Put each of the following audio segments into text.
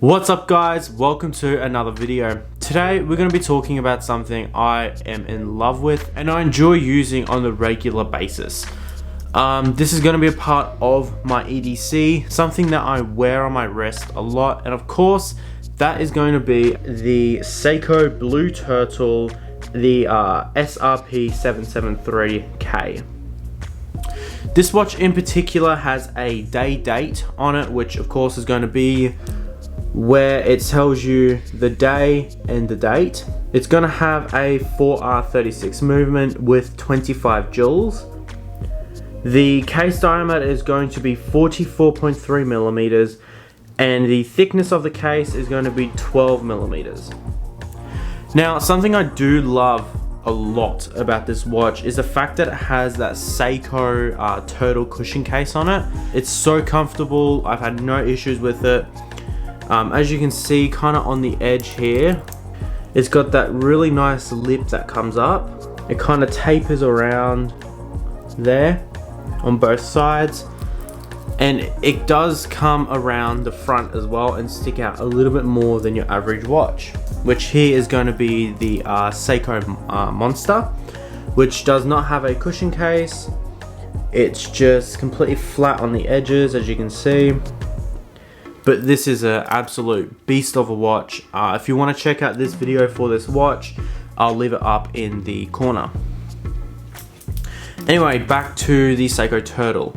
What's up guys, welcome to another video. Today we're going to be talking about something I am in love with and I enjoy using on a regular basis. This is going to be a part of my EDC, something that I wear on my wrist a lot, and of course that is going to be the Seiko Blue Turtle, the SRP773K. This watch in particular has a day date on it, which of course is going to be where it tells you the day and the date. It's going to have a 4R36 movement with 25 joules. The case diameter is going to be 44.3 millimeters and the thickness of the case is going to be 12 millimeters. Now, something I do love a lot about this watch is the fact that it has that Seiko turtle cushion case on it. It's so comfortable. I've had no issues with it. As you can see, kind of on the edge here, it's got that really nice lip that comes up. It kind of tapers around there on both sides, and it does come around the front as well and stick out a little bit more than your average watch, which here is going to be the Seiko Monster, which does not have a cushion case. It's just completely flat on the edges, as you can see. But this is an absolute beast of a watch. If you want to check out this video for this watch, I'll leave it up in the corner. Anyway, back to the Seiko Turtle.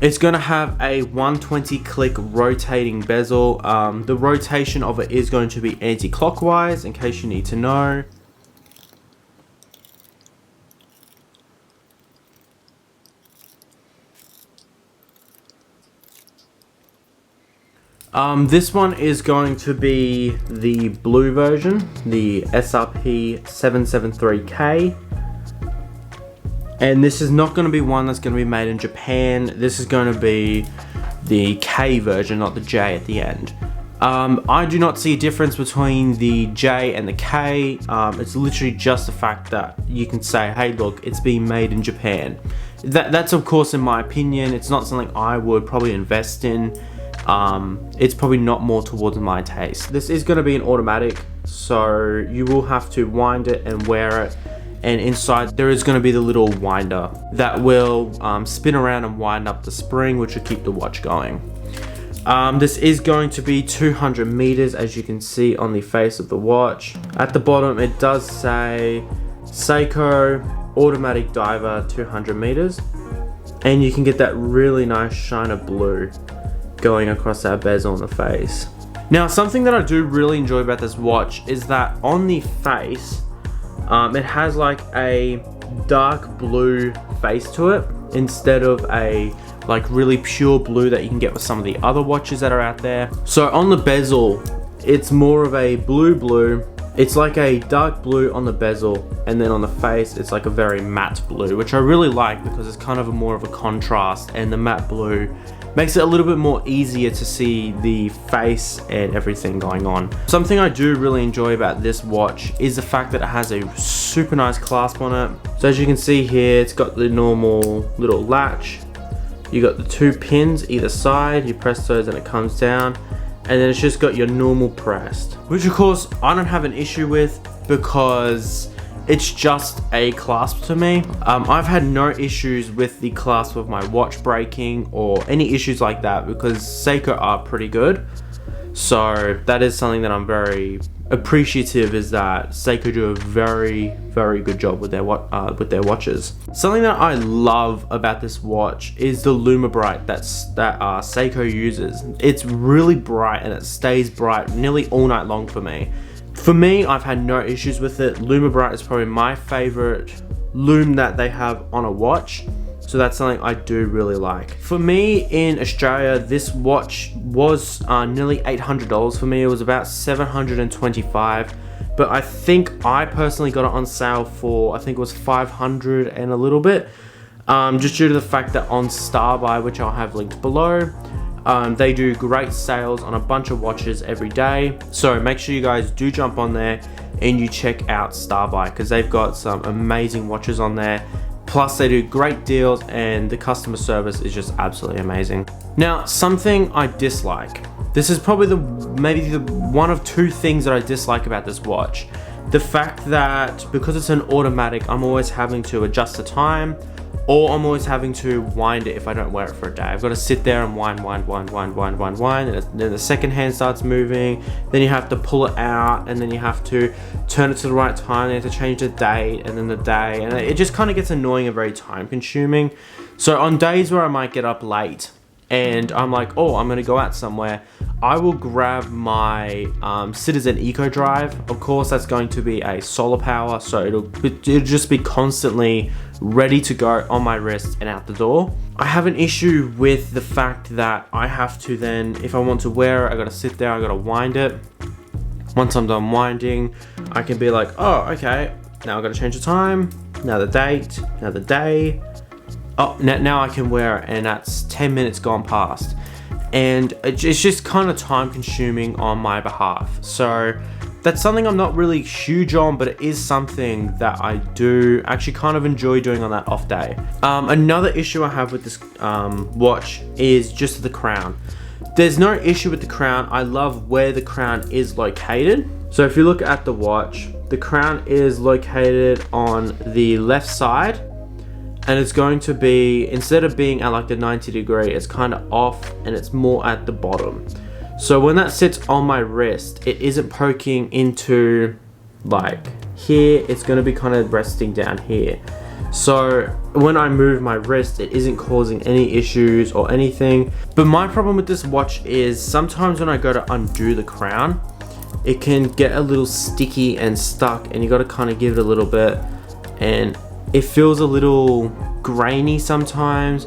It's going to have a 120 click rotating bezel. The rotation of it is going to be anti-clockwise, in case you need to know. This one is going to be the blue version, the SRP773K. And this is not going to be one that's going to be made in Japan. This is going to be the K version, not the J at the end. I do not see a difference between the J and the K. It's literally just the fact that you can say, hey look, it's being made in Japan. That's of course in my opinion. It's not something I would probably invest in. It's probably not more towards my taste. This is going to be an automatic, so you will have to wind it and wear it, and inside there is going to be the little winder that will spin around and wind up the spring, which will keep the watch going. This is going to be 200 meters, as you can see on the face of the watch. At the bottom it does say Seiko automatic diver 200 meters, and you can get that really nice shine of blue going across that bezel on the face. Now, something that I do really enjoy about this watch is that on the face, it has like a dark blue face to it instead of a like really pure blue that you can get with some of the other watches that are out there. So on the bezel, it's more of a blue. It's like a dark blue on the bezel, and then on the face it's like a very matte blue, which I really like because it's kind of more of a contrast, and the matte blue makes it a little bit more easier to see the face and everything going on. Something I do really enjoy about this watch is the fact that it has a super nice clasp on it. So as you can see here, it's got the normal little latch. You got the two pins either side, you press those and it comes down, and then it's just got your normal pressed, which of course I don't have an issue with because it's just a clasp to me. I've had no issues with the clasp of my watch breaking or any issues like that because Seiko are pretty good. So that is something that I'm very appreciative, is that Seiko do a very good job with their watches. Something that I love about this watch is the Lumibright that Seiko uses. It's really bright and it stays bright nearly all night long for me. For me, I've had no issues with it. Lumibright is probably my favorite lume that they have on a watch, so that's something I do really like. For me in Australia, this watch was nearly $800 for me. It was about $725, but I think I personally got it on sale for, I think it was $500 and a little bit, just due to the fact that on Starbuy, which I'll have linked below, they do great sales on a bunch of watches every day, so make sure you guys do jump on there and you check out Starbuy because they've got some amazing watches on there. Plus they do great deals and the customer service is just absolutely amazing. Now, something I dislike. This is probably maybe the one of two things that I dislike about this watch. The fact that because it's an automatic, I'm always having to adjust the time, or I'm always having to wind it if I don't wear it for a day. I've got to sit there and wind, and then the second hand starts moving, then you have to pull it out, and then you have to turn it to the right time, and you have to change the date, and then the day, and it just kind of gets annoying and very time consuming. So on days where I might get up late, and I'm like, oh, I'm gonna go out somewhere, I will grab my Citizen Eco Drive. Of course, that's going to be a solar power, so it'll just be constantly ready to go on my wrist and out the door. I have an issue with the fact that I have to then, if I want to wear it, I gotta sit there, I gotta wind it. Once I'm done winding, I can be like, oh, okay, now I gotta change the time, now the date, now the day. Oh, now I can wear it, and that's 10 minutes gone past. And it's just kind of time consuming on my behalf. So that's something I'm not really huge on, but it is something that I do actually kind of enjoy doing on that off day. Another issue I have with this watch is just the crown. There's no issue with the crown. I love where the crown is located. So if you look at the watch, the crown is located on the left side. And it's going to be, instead of being at like the 90 degree, it's kind of off and it's more at the bottom. So when that sits on my wrist, it isn't poking into like here, it's going to be kind of resting down here. So when I move my wrist, it isn't causing any issues or anything. But my problem with this watch is sometimes when I go to undo the crown, it can get a little sticky and stuck, and you got to kind of give it a little bit, and it feels a little grainy sometimes,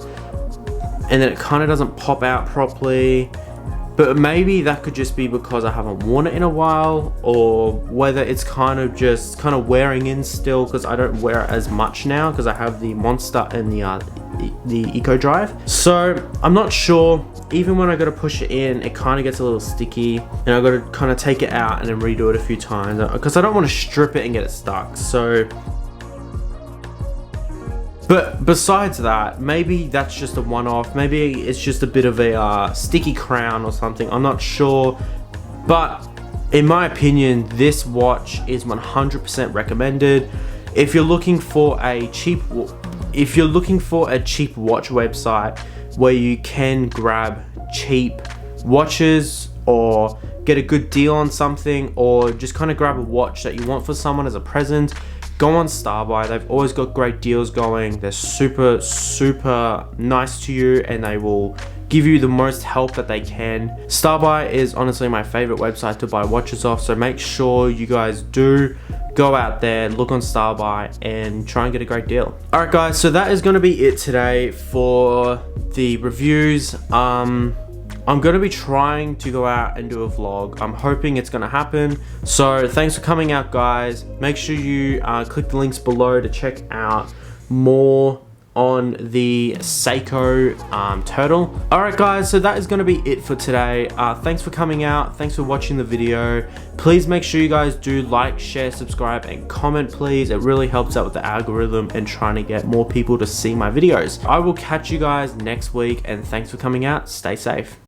and then it kind of doesn't pop out properly. But maybe that could just be because I haven't worn it in a while, or whether it's kind of wearing in still, because I don't wear it as much now because I have the Monster and the Eco Drive. So I'm not sure. Even when I go to push it in, it kind of gets a little sticky, and I got to kind of take it out and then redo it a few times because I don't want to strip it and get it stuck. So but besides that, maybe that's just a one-off. Maybe it's just a bit of a sticky crown or something. I'm not sure. But in my opinion, this watch is 100% recommended. If you're looking for a cheap watch website where you can grab cheap watches or get a good deal on something, or just kind of grab a watch that you want for someone as a present, go on StarBuy. They've always got great deals going. They're super nice to you, and they will give you the most help that they can. StarBuy is honestly my favorite website to buy watches off, so make sure you guys do go out there, look on StarBuy, and try and get a great deal. Alright guys, so that is going to be it today for the reviews. I'm going to be trying to go out and do a vlog. I'm hoping it's going to happen. So thanks for coming out, guys. Make sure you click the links below to check out more on the Seiko turtle. Alright guys, so that is going to be it for today. Thanks for coming out. Thanks for watching the video. Please make sure you guys do like, share, subscribe, and comment, please. It really helps out with the algorithm and trying to get more people to see my videos. I will catch you guys next week, and thanks for coming out. Stay safe.